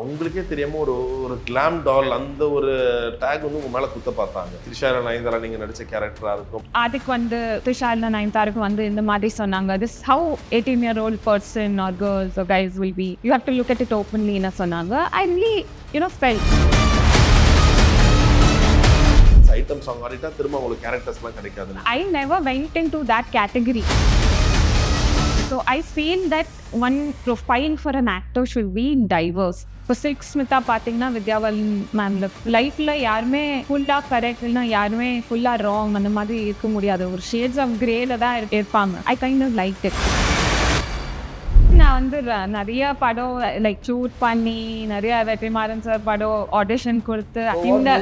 உங்களுக்கே தெரியாம ஒரு ஒரு கிளாம் டால் அந்த ஒரு டேக் வந்து உங்க மேல குத்த பார்த்தாங்க. த்ரிஷா நயன்தாரா நீங்க நடிச்ச கேரக்டரா இருக்கும். அதுக்கு வந்து த்ரிஷா நயன்தாருக்கு வந்து இந்த மாதிரி சொன்னாங்க, this how 18-year-old person or girls or guys will be, you have to look at it openly ன்னு சொன்னாங்க. I really felt item song ஆடிட்டா திரும்ப உங்களுக்கு கேரக்டர்ஸ்லாம் கிடைக்காது. I never went into that category. So I feel that one profile for an actor should be diverse. இப்போ silk Smitha பார்த்தீங்கன்னா வித்யாவலன் ma'am லைஃப்பில் யாருமே ஃபுல்லாக கரெக்ட் இல்லைனா யாருமே ஃபுல்லாக ராங் அந்த மாதிரி இருக்க முடியாது. ஒரு ஷேட்ஸ் ஆஃப் கிரேல தான் இருப்பாங்க. I kind of like it. நான் வந்து நிறைய படம் லைக் ஷூட் பண்ணி நிறைய வெற்றிமாறன் சார் படம் ஆடிஷன் கொடுத்து இந்த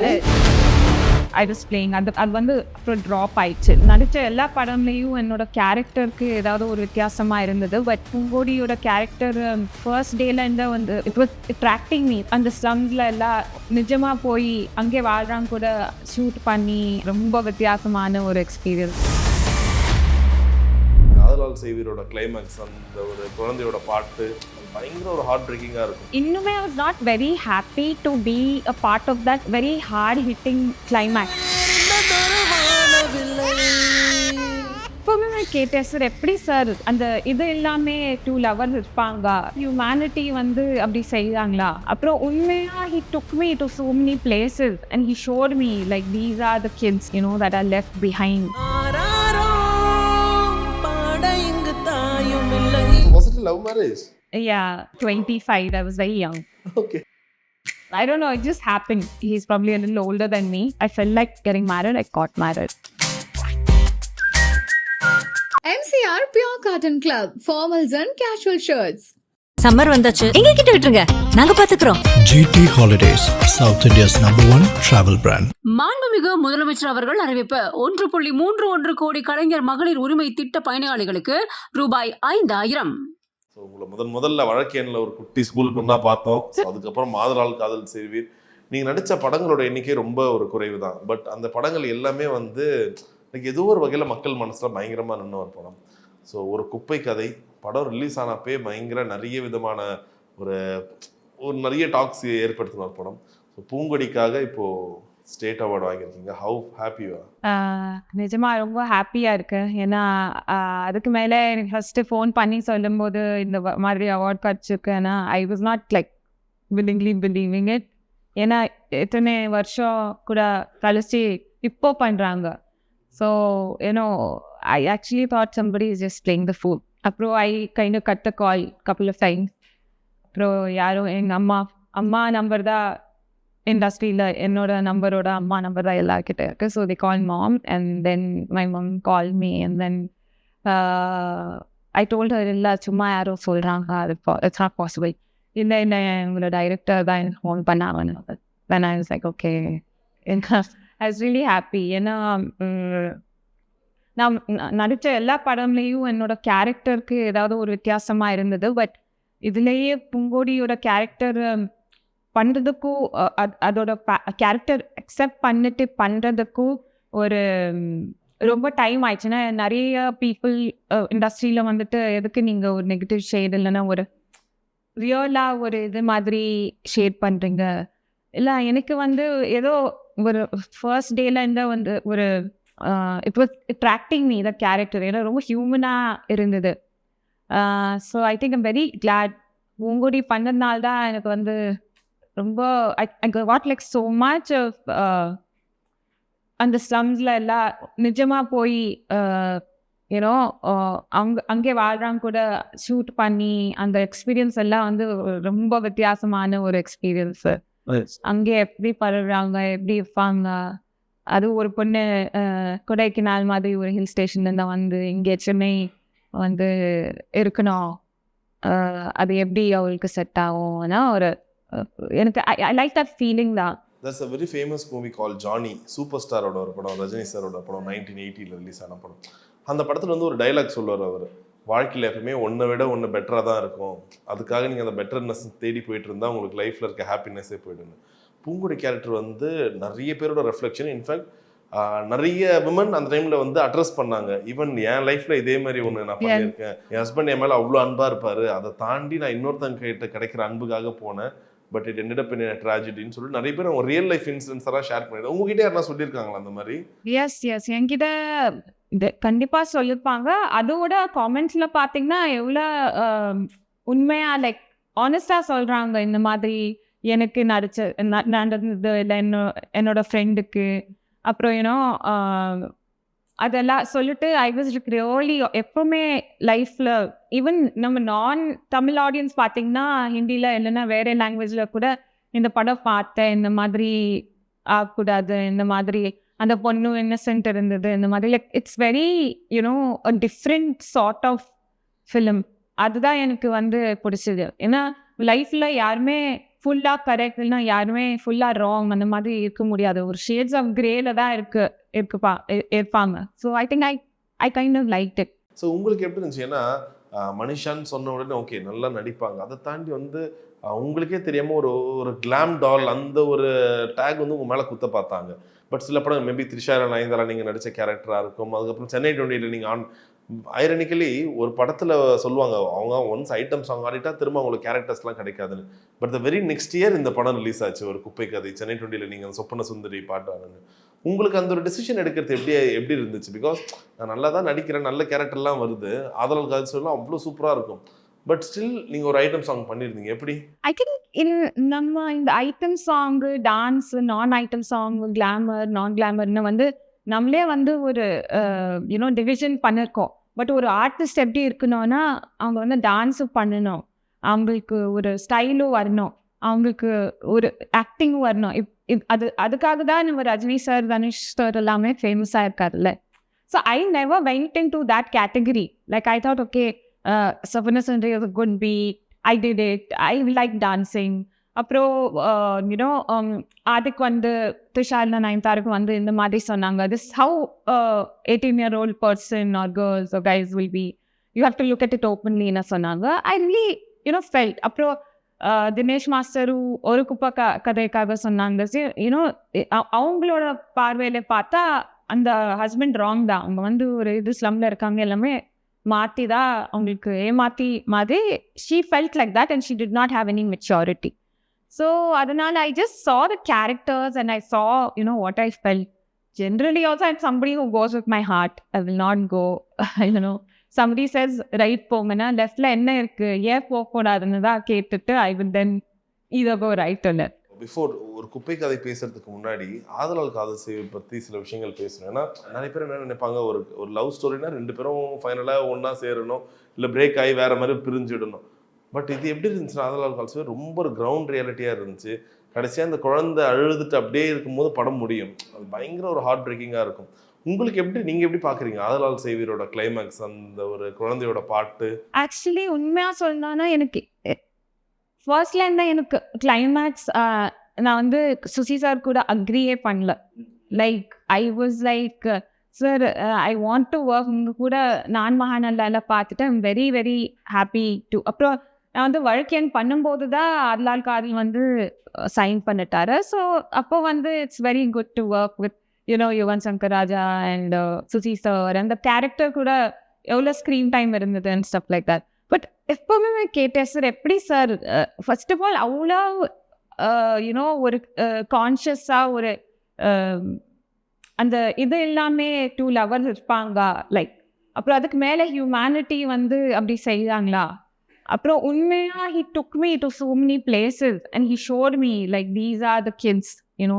ஐ வாஸ் பிளேயிங். அது வந்து அப்புறம் ட்ராப் ஆயிடுச்சு. நடித்த எல்லா படம்லேயும் என்னோட கேரக்டருக்கு ஏதாவது ஒரு வித்தியாசமாக இருந்தது. பட் பூங்கோடியோட கேரக்டர் ஃபர்ஸ்ட் டேலேருந்து வந்து இட் வாஸ் அட்ராக்டிங் மீ. அந்த ஸ்லம்ஸில் எல்லாம் நிஜமாக போய் அங்கே வாழ்றாங்க கூட ஷூட் பண்ணி ரொம்ப வித்தியாசமான ஒரு எக்ஸ்பீரியன்ஸ். காதலால் செய்வீரோட கிளைமேக்ஸ் அந்த ஒரு குழந்தையோட பாட்டு பயங்கர ஒரு ஹார்ட் பிரேக்கிங்காக இருக்கும். இன்னுமே I was not very happy to be a part of that very hard hitting climax. இப்போவே நான் கேட்டேன், சார் எப்படி சார் அந்த இது எல்லாமே 2 லவர்ஸ் இருப்பாங்க, ஹியூமனிட்டி வந்து அப்படி செய்கிறாங்களா? அப்புறம் உண்மையாக he took me to so many places and he showed me like these are the kids that are left behind. Was it a love marriage? Yeah, 25. I was very young. Okay. I don't know, it just happened. He's probably a little older than me. I felt like getting married. I got married. MCR Pure Cotton Club, formals and casual shirts. Summer வந்தாச்சு, எங்க கிட்ட விட்டுருங்க, நாங்க பாத்துக்கிறோம். GT Holidays, South India's #1 travel brand. மாண்புமிகு முதலமைச்சர் அவர்கள் அறிவிப்பு 1.31 கோடி கலைஞர் மகளிர் உரிமை திட்ட பயனாளிகளுக்கு ரூபாய் 5,000. ஸோ உங்களை முதல்ல வழக்கேனில் ஒரு குட்டி ஸ்கூலுக்கு தான் பார்த்தோம். ஸோ அதுக்கப்புறம் மாதரால் காதல் செய்வீர். நீங்கள் நடித்த படங்களோட எண்ணிக்கை ரொம்ப ஒரு குறைவு தான். பட் அந்த படங்கள் எல்லாமே வந்து எனக்கு ஏதோ ஒரு வகையில் மக்கள் மனசில் பயங்கரமாக நின்று ஒரு படம். ஸோ ஒரு குப்பை கதை படம் ரிலீஸ் ஆனப்பே பயங்கர நிறைய விதமான ஒரு நிறைய டாக்ஸ் ஏற்படுத்தின ஒரு படம். ஸோ பூங்கொடிக்காக இப்போது ஸ்டேட் அவார்டு வாங்கியிருக்கீங்க. ஹவு ஹாப்பியா? நிஜமாக ரொம்ப ஹாப்பியாக இருக்கேன். ஏன்னா அதுக்கு மேலே எனக்கு ஃபஸ்ட்டு ஃபோன் பண்ணி சொல்லும்போது இந்த மாதிரி அவார்ட் கிடச்சிருக்கு. ஏன்னா I was not like willingly believing it. ஏன்னா எத்தனை வருஷம் கூட கழிச்சு இப்போ பண்ணுறாங்க. So I actually thought somebody is just playing the fool. அப்புறம் I kind of cut the call couple of times. அப்புறம் யாரும் எங்கள் அம்மா நம்பர் தான் இண்டஸ்ட்ரியில் என்னோட நம்பரோட அம்மா நம்பர் தான் எல்லாருக்கிட்ட இருக்குது. So they called mom and then my mom called me and then I told her இல்லை சும்மா யாரும் சொல்கிறாங்க, அது it's not possible. இல்லை உங்களோட டைரக்டர் தான் எனக்கு ஃபோன் பண்ணாங்க. Then I was like okay. I was really happy. ஏன்னா நான் நடித்த எல்லா படம்லேயும் என்னோட கேரக்டருக்கு ஏதாவது ஒரு வித்தியாசமாக இருந்தது. பட் இதுலேயே பூங்கோடியோட கேரக்டர் பண்ணுறதுக்கும் அதோட கேரக்டர் அக்செப்ட் பண்ணிட்டு பண்ணுறதுக்கும் ஒரு ரொம்ப டைம் ஆயிடுச்சுன்னா நிறைய பீப்புள் இண்டஸ்ட்ரியில் வந்துட்டு எதுக்கு நீங்கள் ஒரு நெகட்டிவ் ஷேட் இல்லைன்னா ஒரு ரியலாக ஒரு இது மாதிரி ஷேட் பண்ணுறீங்க. இல்லை எனக்கு வந்து ஏதோ ஒரு ஃபர்ஸ்ட் டேலேருந்து வந்து ஒரு it was attracting me the character. ஏன்னா ரொம்ப ஹியூமனாக இருந்தது. So I think I'm very glad Poongodi பண்ணதுனால தான் எனக்கு வந்து ரொம்ப I got like so much அந்த ஸ்லம்ஸில் எல்லாம் நிஜமாக போய் அங்கே வாழ்றாங்க கூட ஷூட் பண்ணி அந்த எக்ஸ்பீரியன்ஸ் எல்லாம் வந்து ரொம்ப வித்தியாசமான ஒரு எக்ஸ்பீரியன்ஸு. அங்கே எப்படி படுறாங்க, எப்படி இருப்பாங்க, அது ஒரு பொண்ணு கொடைக்கானல் மாதிரி ஒரு ஹில் ஸ்டேஷன்லேருந்து வந்து இங்கே சென்னை வந்து இருக்கணும், அது எப்படி அவளுக்கு செட் ஆகும்னா ஒரு எனக்கு ஐ லைக் தட் ஃபீலிங் தான். There's a very famous movie called Johnny, super ஸ்டாரோட ஒரு படம், ரஜினி சாரோட படம், 1980 ரிலீஸ் ஆன படம். அந்த படத்தில் வந்து ஒரு டைலாக் சொல்லுவார் அவர், வாழ்க்கையில் எப்பவுமே ஒன்றை விட ஒன்று பெட்டராக தான் இருக்கும், அதுக்காக நீங்கள் அந்த பெட்டர்னஸ் தேடி போயிட்டு இருந்தால் உங்களுக்கு லைஃப்பில் இருக்க ஹாப்பினஸ்ஸே போயிடுங்க. பூங்குடி கேரக்டர் வந்து நிறைய பேரோட ரெஃப்ளெக்ஷன். இன்ஃபேக்ட் நிறைய விமன் அந்த டைமில் வந்து அட்ரஸ் பண்ணாங்க. ஈவன் என் லைஃப்பில் இதே மாதிரி ஒன்று நான் பண்ணியிருக்கேன், என் ஹஸ்பண்ட் என் மேலே அவ்வளோ அன்பாக இருப்பார், அதை தாண்டி நான் இன்னொருத்தங்க கிட்ட கிடைக்கிற அன்புக்காக போனேன், but it ended up in a tragedy ன்னு சொல்லிட்டு நிறைய பேர் அவங்க ரியல் லைஃப் இன்சிடென்ட்ஸெல்லாம் ஷேர் பண்ணிடுறாங்க. உங்ககிட்ட யாருன்னா சொல்லியிருக்காங்களா அந்த மாதிரி? எஸ் என்கிட்ட இது கண்டிப்பாக சொல்லியிருப்பாங்க. அதோட காமெண்ட்ஸில் பார்த்தீங்கன்னா எவ்வளோ உண்மையாக லைக் ஆனஸ்டாக சொல்கிறாங்க. இந்த மாதிரி எனக்கு நடந்தது இல்லை என்னோட ஃப்ரெண்டுக்கு அப்புறம் ஏன்னோ அதெல்லாம் சொல்லிட்டு ஐ வாஸ் ரியலி எப்போவுமே லைஃப்பில் ஈவன் நம்ம நான் தமிழ் ஆடியன்ஸ் பார்த்தீங்கன்னா ஹிந்தியில் இல்லைன்னா வேறு லாங்குவேஜில் கூட இந்த படம் பார்த்தேன், இந்த மாதிரி ஆகக்கூடாது, இந்த மாதிரி அந்த பொண்ணு இன்னசென்ட் இருந்தது, இந்த மாதிரி like it's very you know a different sort of film. அதுதான் எனக்கு வந்து பிடிச்சது. ஏன்னா லைஃப்பில் யாருமே ஃபுல்லாக கரெக்ட் இல்லைன்னா யாருமே ஃபுல்லாக ராங் அந்த மாதிரி இருக்க முடியாது. ஒரு ஷேட்ஸ் ஆஃப் கிரேல தான் இருப்பாங்க. So I think I kind of like it. So உங்களுக்கு எப்படி இருந்துச்சு? ஏன்னா மனிஷான்னு சொன்ன உடனே ஓகே நல்லா நடிப்பாங்க, அதை தாண்டி வந்து உங்களுக்கே தெரியாமல் ஒரு ஒரு கிளாம் டால் அந்த ஒரு டேக் வந்து உங்கள் மேலே குத்த பார்த்தாங்க. பட் சில படம் மேபி த்ரிஷா நயன்தாரா நீங்கள் நடித்த கேரக்டராக இருக்கும். அதுக்கப்புறம் சென்னை 28 நீங்கள் ஐரனிக்கலி ஒரு படத்தில் சொல்லுவாங்க அவங்க ஒன்ஸ் ஐட்டம் சாங் ஆடிட்டா திரும்ப அவங்களுக்கு கேரக்டர்ஸ்லாம் கிடைக்காதுன்னு. But the very next year இந்த படம் ரிலீஸ் ஆச்சு, ஒரு குப்பை கதை சென்னை 20 நீங்கள் சொப்பன சுந்தரி பாட்டு ஆனது. உங்களுக்கு அந்த ஒரு டெசிஷன் எடுக்கிறது எப்படி இருந்துச்சு? பிகாஸ் நான் நல்லா தான் நடிக்கிறேன், நல்ல கேரக்டர்லாம் வருது, ஆதலால் காது சொல்லலாம் அவ்வளோ சூப்பராக இருக்கும். பட் ஸ்டில் நீங்கள் ஒரு ஐட்டம் சாங் பண்ணியிருந்தீங்க, எப்படி? ஐ திங்க் நம்ம இந்த ஐட்டம் சாங்கு, டான்ஸ், நான் ஐட்டம் சாங்கு, கிளாமர், நான் கிளாமர்னு வந்து நம்மளே வந்து ஒரு யூனோ டிவிஷன் பண்ணியிருக்கோம். பட் ஒரு ஆர்டிஸ்ட் எப்படி இருக்கணும்னா அவங்க வந்து டான்ஸும் பண்ணணும், அவங்களுக்கு ஒரு ஸ்டைலும் வரணும், அவங்களுக்கு ஒரு ஆக்டிங்கும் வரணும். அதுக்காக தான் நம்ம ரஜினி சார், தனுஷ் சார் எல்லாமே ஃபேமஸாக இருக்காருல்ல. So I never went in to that category. Like I thought okay சொப்பன சுந்தரி is a good beat, I did it, I like dancing. அப்புறம் யூனோ அதுக்கு வந்து த்ரிஷா நயன்தாராக்கு வந்து இந்த மாதிரி சொன்னாங்க, this how 18-year-old person or girls or guys will be, you have to look at it openly ன்னு சொன்னாங்க. I really you know felt. அப்புறம் தினேஷ் மாஸ்டரும் ஒரு குப்பை கதைக்காக சொன்னாங்க. யூனோ அவங்களோட பார்வையில் பார்த்தா அந்த ஹஸ்பண்ட் ராங் தான். அவங்க வந்து ஒரு ஸ்லம்ல இருக்காங்க, எல்லாமே மாற்றி தான் அவங்களுக்கு ஏமாற்றி மாதிரி. She felt like that and she did not have any maturity. So அதனால I just saw the characters and I saw what I felt. Generally also I'm somebody who goes with my heart. I will not go somebody says right போங்கன்னா லெஃப்ட்ல என்ன இருக்கு ஏன் போகக்கூடாதுன்னு தான் கேட்டுட்டு I will then either go right or left. Before ஒரு குப்பை கதை பேசுறதுக்கு முன்னாடி ஆதலால் காதல் செய்வதை பற்றி சில விஷயங்கள் பேசணும். ஏன்னா நிறைய பேர் என்ன நினைப்பாங்க, ஒரு லவ் ஸ்டோரினா 2 பேரும் ஃபைனலாக ஒன்றா சேரணும், இல்லை பிரேக் ஆகி வேற மாதிரி பிரிஞ்சிடணும். பட் இது எப்படி இருந்துச்சுன்னா ஆதலால் காதல் செய்வது ரொம்ப ஒரு கிரவுண்ட் ரியாலிட்டியாக இருந்துச்சு. கடைசியாக அந்த குழந்தை அழுதுட்டு அப்படியே இருக்கும்போது படம் முடியும். அது பயங்கர ஒரு ஹார்ட் பிரேக்கிங்காக இருக்கும். உங்களுக்கு நீங்கள் எப்படி பார்க்குறீங்க ஆதலால் செய்வீரோட கிளைமேக்ஸ், அந்த ஒரு குழந்தையோட பாட்டு? ஆக்சுவலி உண்மையாக சொல்லணும்னா எனக்கு ஃபர்ஸ்ட்லேருந்து தான் எனக்கு கிளைமேக்ஸ் நான் வந்து சுசி சார் கூட அக்ரியே பண்ணல. Like I was like sir I want to work உங்கள் கூட நான் மகாநல்லால பார்த்துட்டு I'm very very happy to. அப்புறம் நான் வந்து வழக்கேன் பண்ணும்போது தான் ஆதலால் காதல் வந்து சைன் பண்ணிட்டாரு. ஸோ அப்போ வந்து it's very good to work with Yuvan Shankar Raja and Suchi sir. அந்த கேரக்டர் கூட எவ்வளோ ஸ்க்ரீன் டைம் இருந்தது and stuff like that. But எப்போவுமே கேட்டேன் சார் எப்படி சார் ஃபர்ஸ்ட் ஆஃப் ஆல் அவ்வளோ ஒரு கான்ஷியஸாக ஒரு அந்த இது எல்லாமே 2 லவர்ஸ் இருப்பாங்க லைக். அப்புறம் அதுக்கு மேலே ஹியூமனிட்டி வந்து அப்படி செய்கிறாங்களா? அப்புறம் உண்மையாக he took me to so many places and he showed me like these are the kids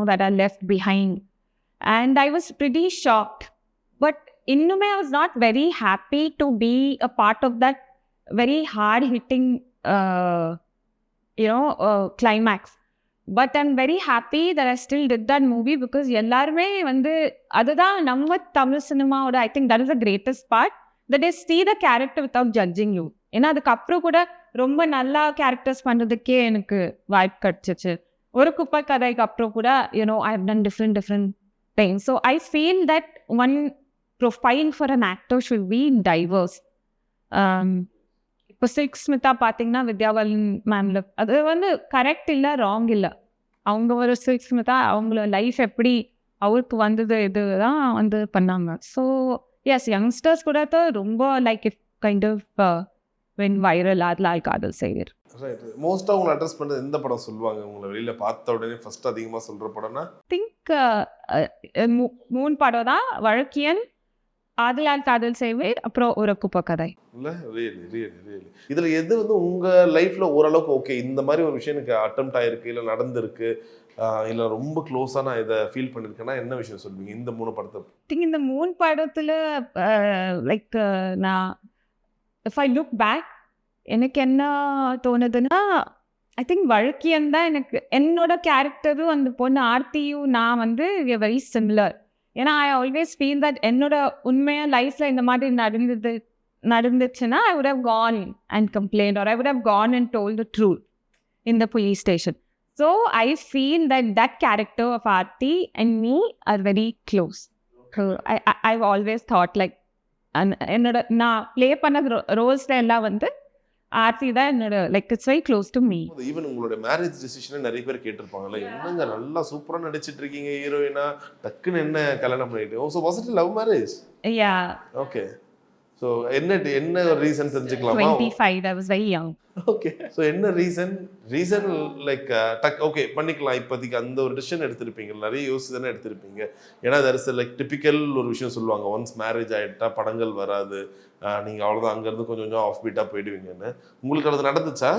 that are left behind and I was pretty shocked. But இன்னுமே I was not very happy to be a part of that very hard hitting climax. But I'm very happy that I still did that movie because எல்லாருமே வந்து அதுதான் நம்ம தமிழ் சினிமாவோட I think that is the greatest part, that is see the character without judging you. ஏன்னா அதுக்கப்புறம் கூட ரொம்ப நல்லா கேரக்டர்ஸ் பண்ணுறதுக்கே எனக்கு வாய்ப்பு கிடச்சிச்சு. ஒரு குப்பை கதைக்கு அப்புறம் கூட I have done different things. So I feel that one profile for an actor should be diverse. இப்போ ஸ்மிதா பார்த்தீங்கன்னா வித்யாபாலன் மேம்ல அது வந்து கரெக்ட் இல்லை, ராங் இல்லை. அவங்க ஒரு ஸ்மிதா அவங்கள லைஃப் எப்படி அவருக்கு வந்தது இதுதான் வந்து பண்ணாங்க. ஸோ எஸ் யங்ஸ்டர்ஸ் கூட ரொம்ப like it kind of went viral Aadhalal Kadhal செய்வீர். ரைட். மோஸ்ட்டாக உங்களை அட்ரஸ் பண்ணுறது எந்த படம் சொல்லுவாங்க? உங்களை வெளியில் பார்த்த உடனே ஃபர்ஸ்ட் அதிகமாக சொல்கிற படம்னா? திங்க் 3 படம் தான். வழக்கியன், ஆதிலால் காதல் செய்வேன், அப்புறம் ஒரு குப்பை கதை. இல்லை, ரியலி. இதில் எது வந்து உங்கள் லைஃப்பில் ஓரளவுக்கு ஓகே, இந்த மாதிரி ஒரு விஷயம் எனக்கு அட்டெம்ப்ட் ஆகிருக்கு, இல்லை நடந்திருக்கு, இல்லை ரொம்ப க்ளோஸாக நான் இதை ஃபீல் பண்ணியிருக்கேன்னா என்ன விஷயம் சொல்லுவீங்க இந்த 3 படத்தை? திங்க் இந்த 3 படத்தில் லைக் நான் இஃப் ஐ லுக் பேக் எனக்கு என்ன தோணுதுன்னா, ஐ திங்க் வழக்கியன் தான் எனக்கு என்னோட கேரக்டரும் அந்த பொண்ணு ஆர்த்தியும் நான் வந்து வெரி சிமிலர். ஏன்னா ஐ ஆல்வேஸ் ஃபீல் தட் என்னோட உண்மையாக லைஃப்பில் இந்த மாதிரி நடந்துச்சுன்னா I would have gone and complained or I would have gone and told the truth in the police station. So I feel that character of Aarti and me are very close. So I've always thought like என்னோட நான் play பண்ண ரோல்ஸில் எல்லாம் வந்து ஆர்த்தி தான் என்னோட like it's very close to me. Even உங்களோட marriage டெசிஷனை நிறைய பேர் கேட்டிருப்பாங்கல்ல, என்னங்க நல்லா சூப்பராக நடிச்சிட்டு இருக்கீங்க ஹீரோயினா, டக்குன்னு என்ன கல்யாணம் பண்ணிட்டு? So was it love marriage? Yeah. Okay. So என்ன ரீசன் தெரிஞ்சுக்கலாமா? 25, I was very young. Okay. So என்ன ரீசன் லைக் ஓகே பண்ணிக்கலாம் இப்போதைக்கு அந்த ஒரு டிசிஷன் எடுத்திருப்பீங்க, நிறைய யோசிச்சு தானே எடுத்திருப்பீங்க. ஏன்னா தரிசு லைக் டிப்பிக்கல் ஒரு விஷயம் சொல்லுவாங்க, ஒன்ஸ் மேரேஜ் ஆகிட்டா படங்கள் வராது, நீங்கள் அவ்வளோதான் அங்கேருந்து கொஞ்சம் ஆஃப் பீட்டாக போயிடுவீங்கன்னு. உங்களுக்கு அது நடந்துச்சா?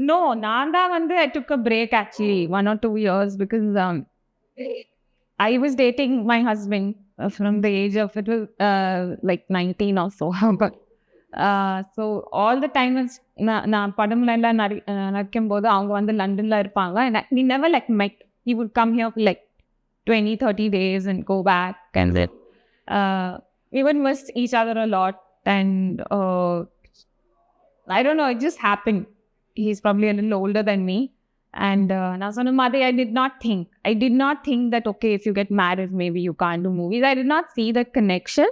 No, நான் தான் வந்து I took a break actually 1 or 2 years because I was dating my husband from the age of it was like 19 or so. But so all the time நான் படம்ல எல்லாம் நடிக்கும் போது அவங்க வந்து லண்டன்ல இருப்பாங்க. And we never like met. He would come here for like 20-30 days and go back, and then we would miss each other a lot. And I don't know, it just happened. He's probably a little older than me. And now son of mother, I did not think that okay, if you get married maybe you can't do movies. I did not see that connection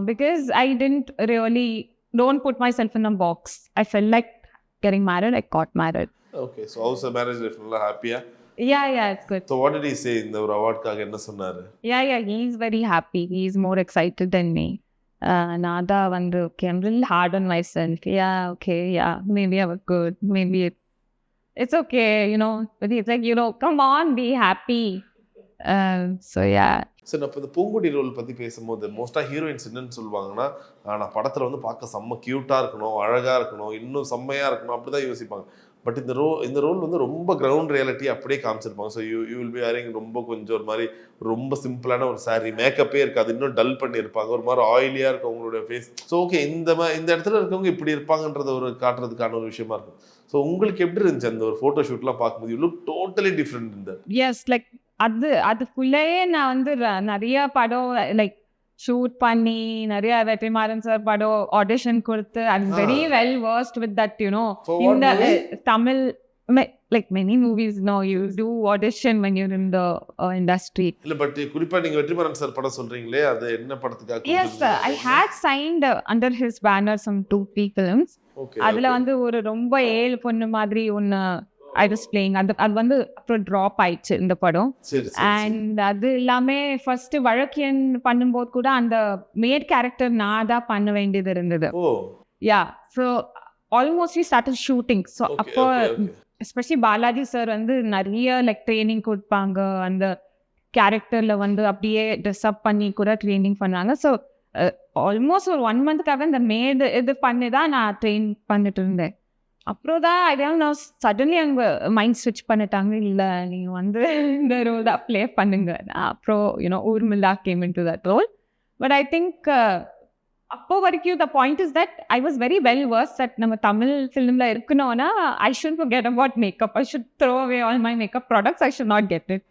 because I don't put myself in a box. I felt like getting married, I got married. Okay, so how's the marriage life? நல்லா ஹாப்பியா? Yeah, it's good. So what did he say இந்த ஒரு அவார்ட்காக என்ன சொன்னாரு? Yeah, he's very happy. He's more excited than me. நான் தான் வந்து okay, I'm really hard on myself. Yeah, maybe I was good, maybe it's okay, but he's like, come on, be happy. So yeah. சரி, நான் இப்போ இந்த Poongudi role பற்றி பேசும்போது மோஸ்ட்டாக ஹீரோயின்ஸ் என்னன்னு சொல்லுவாங்கன்னா, நான் படத்தில் வந்து பார்க்க செம்ம க்யூட்டாக இருக்கணும், அழகாக இருக்கணும், இன்னும் செம்மையாக இருக்கணும், அப்படி தான் யோசிப்பாங்க. பட் இந்த ரோல் வந்து ரொம்ப கிரவுண்ட் ரியாலிட்டி அப்படியே காமிச்சிருப்பாங்க. So you will be wearing ரொம்ப கொஞ்சம் ஒரு மாதிரி ரொம்ப சிம்பிளான ஒரு சாரீ, மேக்கப்பே இருக்காது, இன்னும் டல் பண்ணியிருப்பாங்க, ஒரு மாதிரி ஆயிலியாக இருக்கும் உங்களுடைய ஃபேஸ். ஸோ ஓகே, இந்த இடத்துல இருக்கவங்க இப்படி இருப்பாங்கன்றத ஒரு காட்டுறதுக்கான ஒரு விஷயமா இருக்கும். ஸோ உங்களுக்கு எப்படி இருந்துச்சு அந்த ஒரு ஃபோட்டோ ஷூட்லாம் பார்க்கும்போது? யூ லுக் டோட்டலி டிஃப்ரெண்ட் இந்த. எஸ், லைக் அதுக்குள்ளேயே நான் வந்து நிறைய படம் லைக் ஷூட் பண்ணி நிறைய வெற்றிமாறன் சார் படம் ஆடிஷன் கொடுத்து ஐ am very well versed with that, in the Tamil like many movies you do audition when you're in the industry. இல்ல, பட் குறிப்பா நீங்க வெற்றிமாறன் சார் படம் சொல்றீங்களே, அது என்ன படத்துக்காக? Yes sir, I had signed under his banner some 2-3 films. Okay. அதுல வந்து ஒரு ரொம்ப ஏழு பொண்ணு மாதிரி ஒன்னு I was playing. அது வந்து அப்புறம் ட்ராப் ஆயிடுச்சு இந்த படம். அண்ட் அது எல்லாமே ஃபர்ஸ்ட் வழக்கியன் பண்ணும்போது கூட அந்த மேட் கேரக்டர் நான் தான் பண்ண வேண்டியது இருந்தது. Yeah, so almost we started shooting. So அப்போ எஸ்பெஷலி பாலாஜி சார் வந்து நிறைய லைக் ட்ரைனிங் கொடுப்பாங்க, அந்த கேரக்டர்ல வந்து அப்படியே ட்ரெஸ் அப் பண்ணி கூட ட்ரைனிங் பண்ணாங்க. ஸோ ஆல்மோஸ்ட் ஒரு 1 monthக்காக இந்த மேட் இது பண்ணி தான் நான் ட்ரெயின் பண்ணிட்டு இருந்தேன். அப்புறம் தான் நான் சடன்லி அவங்க மைண்ட் ஸ்விட்ச் பண்ணிட்டாங்க, இல்லை நீங்கள் வந்து இந்த ரோல் தான் ப்ளே பண்ணுங்க. அப்புறம் Urmila came into that role. But I think அப்போ வரைக்கும் the point is that I was very well versed that நம்ம தமிழ் ஃபிலிமில் இருக்கணும்னா I should get about makeup, I should throw away all my makeup products, I should not get it.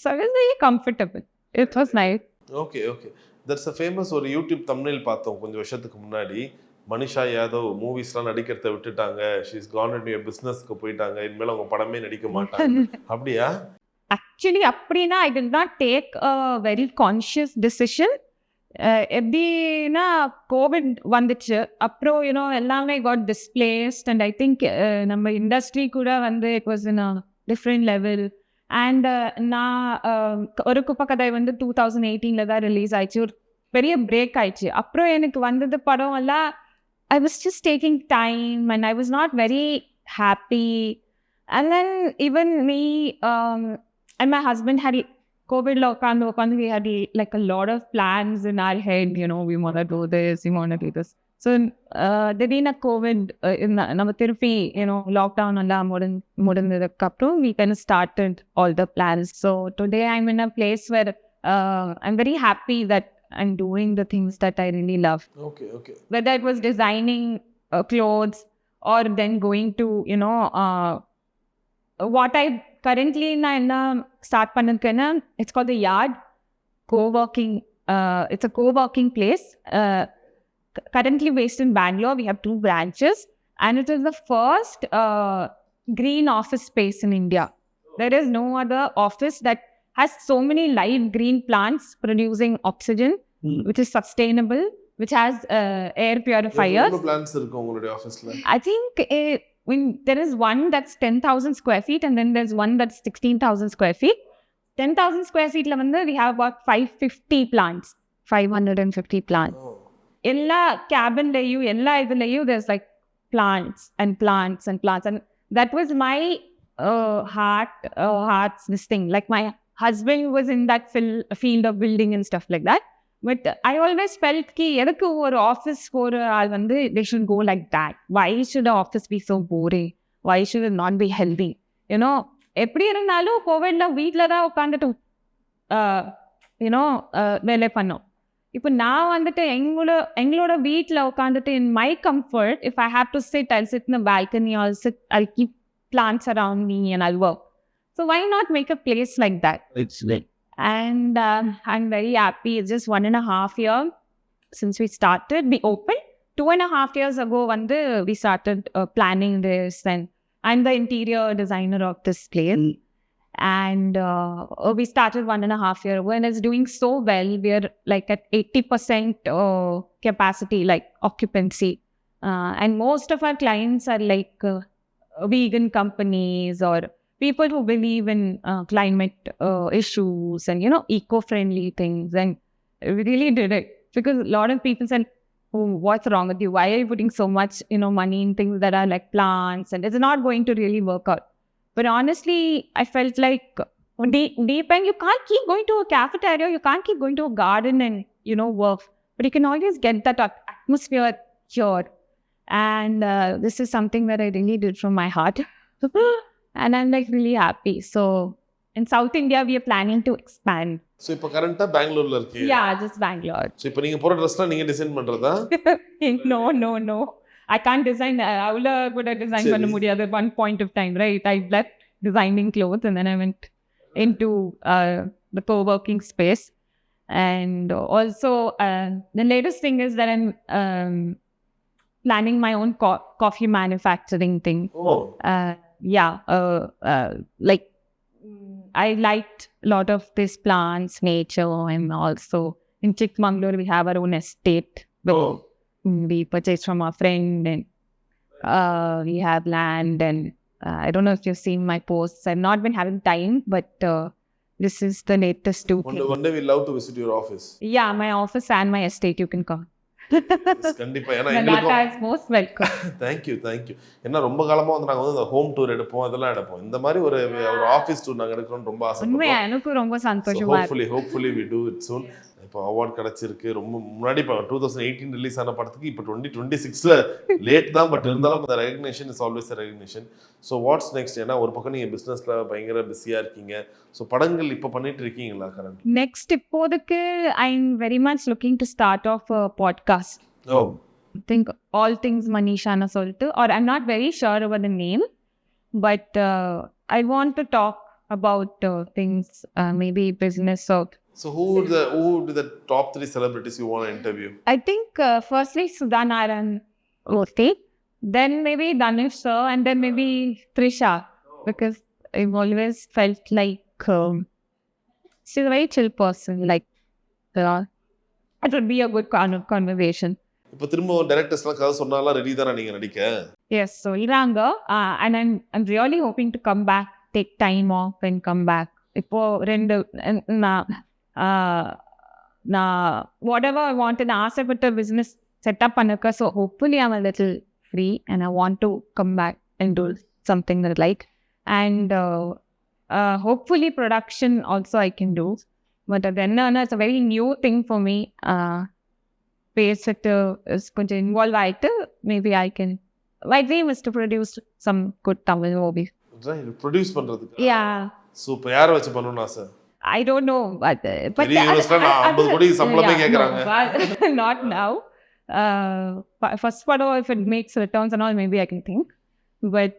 So it was very comfortable, it was nice. Okay. That's a famous ஒரு YouTube thumbnail பார்த்தோம் கொஞ்சம் வருஷத்துக்கு முன்னாடி. மனிஷா யாதவ் மூவிஸ்லாம் நடிக்கிறத விட்டுட்டாங்க, she's Khan into a பிஸ்னஸ்க்கு போயிட்டாங்க, இனிமேல் அவங்க படமே நடிக்க மாட்டாங்க. அப்படியா? ஆக்சுவலி அப்படின்னா I did not take a very conscious decision. எப்படின்னா கோவிட் வந்துச்சு, அப்புறம் எல்லாமே got displaced. And I think நம்ம இண்டஸ்ட்ரி கூட வந்து it was in a different level. And நான் ஒரு குப்பை கதை வந்து 2018 தான் ரிலீஸ் ஆயிடுச்சு, ஒரு பெரிய பிரேக் ஆயிடுச்சு. அப்புறம் எனக்கு வந்தது படம் எல்லாம் I was just taking time and I was not very happy. And then even me and my husband had COVID lockdown, we had like a lot of plans in our head, we want to do this, we want to do this. So திடீர்னு Covid நம்ம திருப்பி lockdown எல்லாம் முடிந்ததுக்கப்புறம் we kind of started all the plans. So today I'm in a place where I'm very happy that I'm doing the things that I really love. Okay. Whether it was designing clothes or then going to, what I currently start பண்ணிருக்கேன்னா, it's called the Yard Co-working. It's a co-working place. Currently based in Bangalore, we have 2 branches, and it is the first green office space in India. There is no other office that has so many live green plants producing oxygen, which is sustainable, which has air purifiers. எவ்வளவு plants இருக்கு உங்களுடைய ஆபீஸ்ல? I think there is one that's 10,000 square feet, and then there's one that's 16,000 square feet. 10,000 square feet la we have about 550 plants, 550 plants. எல்லா கேபின்லையும் எல்லா இதுலையும் there's like plants and that was my heart's this thing. Like my husband was in that field of building and stuff like that, but I always felt ki edukku or office for all they should go like that. Why should the office be so boring? Why should it not be healthy? எப்படி இருந்தாலும் கோவிட்ல வீட்டில தான் உட்காந்துட்டு வேலை பண்ணோம். இப்போ நான் வந்துட்டு எங்களோட வீட்டில் உட்காந்துட்டு in my comfort, if I have to sit, I'll sit in the balcony, I'll keep plants around me and I'll work. So why not make a place like that? And I'm very happy. It's just 1.5 years since we started. We opened 2.5 years ago. We started planning this, and I'm the interior designer of this place. And we started 1.5 years ago, and it's doing so well. We're like at 80% capacity, like occupancy. And most of our clients are like vegan companies or people who believe in climate issues and, eco-friendly things. And we really did it because a lot of people said, oh, what's wrong with you? Why are you putting so much, money in things that are like plants? And it's not going to really work out. But honestly, I felt like deep end, you can't keep going to a cafeteria, you can't keep going to a garden and, work. But you can always get that atmosphere here. And this is something that I really did from my heart. And I'm like really happy. So in South India, we are planning to expand. So இப்போ கரண்டா பெங்களூர்ல இருக்கீங்க? Yeah, just Bangalore. So இப்போ நீங்க போற ட்ரெஸ்லாம் நீங்க design பண்றதா? No. I can't design. அவ்வளோ கூட டிசைன் பண்ண முடியாது at one point of time, right? I left designing clothes and then I went into the co-working space. And also, the latest thing is that I'm planning my own coffee manufacturing thing. Oh. Like I liked a lot of these plants, nature, and also in Chikmagalur we have our own estate. Oh. We purchased from our friend, and we have land, and I don't know if you've seen my posts. I've not been having time, but this is the latest 2 things. One day we'll love to visit your office. Yeah, my office and my estate, you can come. கண்டிப்பா. ஏன்னா Nata is most welcome. Thank you. ஏன்னா ரொம்ப காலமா நாங்க இந்த home tour எடுப்போம், அதெல்லாம் எடுப்போம். இந்த மாதிரி ஒரு ஆஃபீஸ் டூர் நாங்க எடுக்கணும்னு ரொம்ப ஆசைப்படுறோம். எனக்கு ரொம்ப சந்தோஷமா இருக்கு. Hopefully we do it soon. இப்போ அவார்ட் கிடைச்சிருக்கு. ரொம்ப முன்னாடி இப்போ 2018 ரிலீஸ் ஆன படத்துக்கு இப்போ 2026ல லேட் தான், பட் இருந்தாலும் அந்த recognition is always a recognition. So what's next? ஏன்னா ஒரு பக்கம் நீங்கள் பிஸ்னஸில் பயங்கர பிஸியாக இருக்கீங்க. ஸோ படங்கள் இப்போ பண்ணிட்டு இருக்கீங்களா கரண்ட்? நெக்ஸ்ட் இப்போதைக்கு I am very much looking to start of podcast. Oh, I think All Things Manisha soltu, or I'm not very sure about the name, but I want to talk about things, maybe business or. So who would be the top 3 celebrities you want to interview? I think firstly Sudha Narayan Murthy, then maybe Dhanush sir, and then maybe Trisha, because I've always felt like she's a very chill person. Like it would be a good conversation. இப்போ திரும்ப டைரக்டர்ஸ்லாம் கதை சொன்னாலாம் ready தானே நீங்க நடிக்க? Yes, so iranga, and I'm really hoping to come back, take time off and come back. இப்போ ரெண்டு நான் whatever I wanted ஆசைப்பட்ட business setup pannirka. So hopefully I'm a little free and I want to come back and do something that I like. And hopefully production also I can do. But then it's a very new thing for me. Basic is கொஞ்சம் involve ஆயிட்டு maybe I can. My dream is to produce some good Tamil movies. Produce பண்றதுக்கு Yeah. Super. யாரை வச்சு பண்ணணும்னு ஆசை? I don't know, but பெரிய யூனிவர்சிட்டில 50 கோடி சம்பளமே கேக்குறாங்க. Not now. First படம் if it makes returns and all maybe I can think. But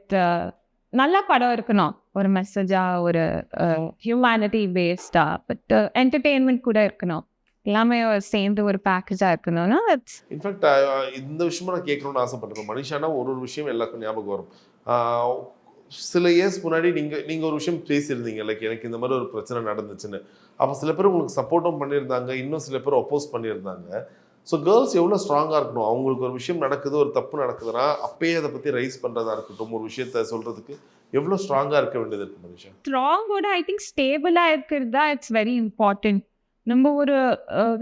நல்ல படம் இருக்கணும், ஒரு மெசேஜா, ஒரு ஹியூமனிட்டி பேஸ்டா, பட் என்டர்டெயின்மெண்ட் கூட இருக்கணும், எல்லாமே சேர்ந்து ஒரு பேக்கேஜா இருக்கணும்னா இன்ஃபேக்ட் இந்த விஷயமா நான் கேட்கணும்னு ஆசைப்பட்டிருக்கேன். மனிஷானா ஒரு விஷயம் எல்லாருக்கும் ஞாபகம் வரும். சில இயர்ஸ் முன்னாடி நீங்கள் ஒரு விஷயம் பேசியிருந்தீங்க, லைக் எனக்கு இந்த மாதிரி ஒரு பிரச்சனை நடந்துச்சுன்னு. அப்போ சில பேர் உங்களுக்கு சப்போர்ட்டும் பண்ணியிருந்தாங்க, இன்னும் சில பேர் ஒப்போஸ் பண்ணியிருந்தாங்க. ஸோ கேர்ள்ஸ் எவ்வளோ ஸ்ட்ராங்காக இருக்கணும். அவங்களுக்கு ஒரு விஷயம் நடக்குது, ஒரு தப்பு நடக்குதுன்னா அப்பயே அதை பற்றி ரைஸ் பண்ணுறதா இருக்கட்டும், ஒரு விஷயத்த சொல்கிறதுக்கு எவ்வளோ ஸ்ட்ராங்காக இருக்க வேண்டியது இருக்கு மனிஷா? ஸ்ட்ராங்கோட ஐ திங்க் ஸ்டேபிளாக இருக்கிறது தான் இட்ஸ் வெரி இம்பார்ட்டன்ட். நம்ம ஒரு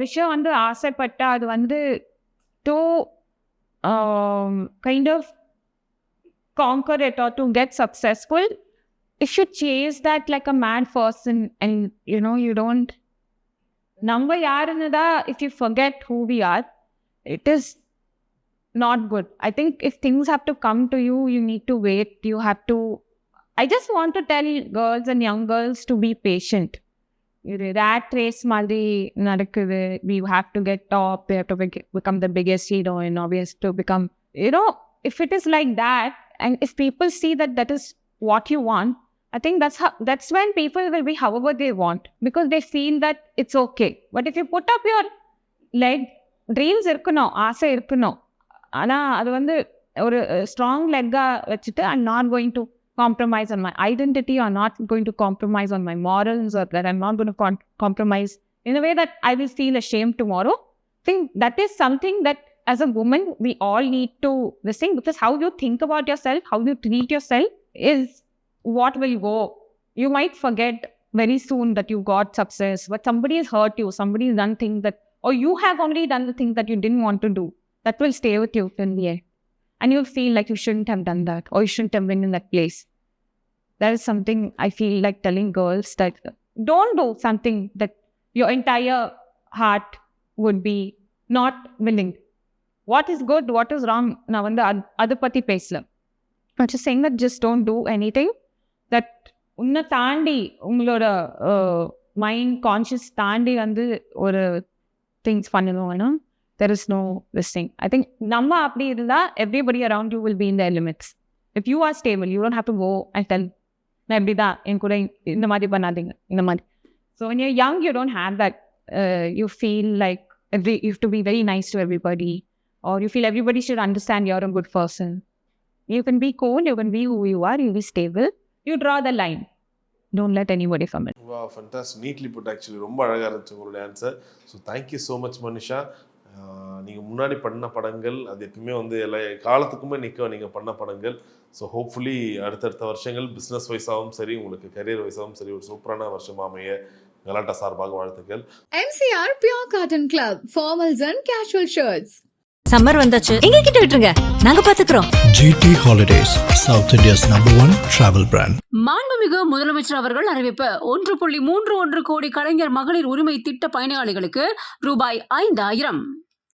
விஷயம் வந்து ஆசைப்பட்டா அது வந்து to kind of conquer it or to get successful, you should chase that like a mad person, and you don't number yaranada. If you forget who we are, it is not good. I think if things have to come to you, you need to wait. You have to. I just want to tell girls and young girls to be patient. Rat race madri nadakkudu. We have to get top, we have to become the biggest heroine, or we have to become, if it is like that, and if people see that that is what you want, I think that's when people will be however they want, because they feel that it's okay. But if you put up your leg, dreams irukano, aasai irukano, ana adu vandu oru strong legga vechittu I'm not going to compromise on my identity, or not going to compromise on my morals, or that I'm not going to compromise in a way that I will feel ashamed tomorrow. I think that is something that as a woman we all need to listen, because how you think about yourself, how you treat yourself is what will go. You might forget very soon that you got success, but somebody has hurt you, somebody has done things that, or you have only done the things that you didn't want to do, that will stay with you till the end, and you'll feel like you shouldn't have done that, or you shouldn't have been in that place. That is something I feel like telling girls, that don't do something that your entire heart would be not willing. What is good, what is wrong, நான் வந்து அதை பற்றி பேசல. I'm just saying that just don't do anything that உன்னை தாண்டி, உங்களோட mind conscious தாண்டி வந்து ஒரு திங்ஸ் பண்ணணும். There is no this thing. I think நம்ம அப்படி இருந்தால் everybody around you will be in their limits. If you are stable, you don't have to go and tell, நான் இப்படி தான், என் கூட இந்த மாதிரி பண்ணாதீங்க, இந்த மாதிரி. So when you're young, you don't have that. You feel like you have to be very nice to everybody, or you feel everybody should understand you're a good person. You can be cool, you can be who you are, you be stable. You draw the line. Don't let anybody come in. Wow, fantastic. Neatly put actually. ரொம்ப அழகாக இருந்துச்சு உங்களுடைய answer. So thank you so much Manisha. நீங்கள் முன்னாடி பண்ண படங்கள் அது எப்பவுமே வந்து எல்லா காலத்துக்குமே நிற்க நீங்கள் பண்ண படங்கள். ஸோ ஹோப்ஃபுல்லி அடுத்தடுத்த வருஷங்கள் பிஸ்னஸ் வைஸாகவும் சரி, உங்களுக்கு கரியர் வைஸாகவும் சரி, ஒரு சூப்பரான வருஷமாக அமைய கலாட்டா சார்பாக வாழ்த்துக்கள். MCR Pure Cotton Club, formals and casual shirts. Summer வந்தாச்சு, எங்க கிட்ட விட்டுருங்க, நாங்க பாத்துக்கிறோம். GT Holidays, South India's #1 travel brand. மாண்புமிகு முதலமைச்சர் அவர்கள் அறிவிப்பு 1.31 கோடி கலைஞர் மகளிர் உரிமை திட்ட பயனாளிகளுக்கு ரூபாய் 5,000.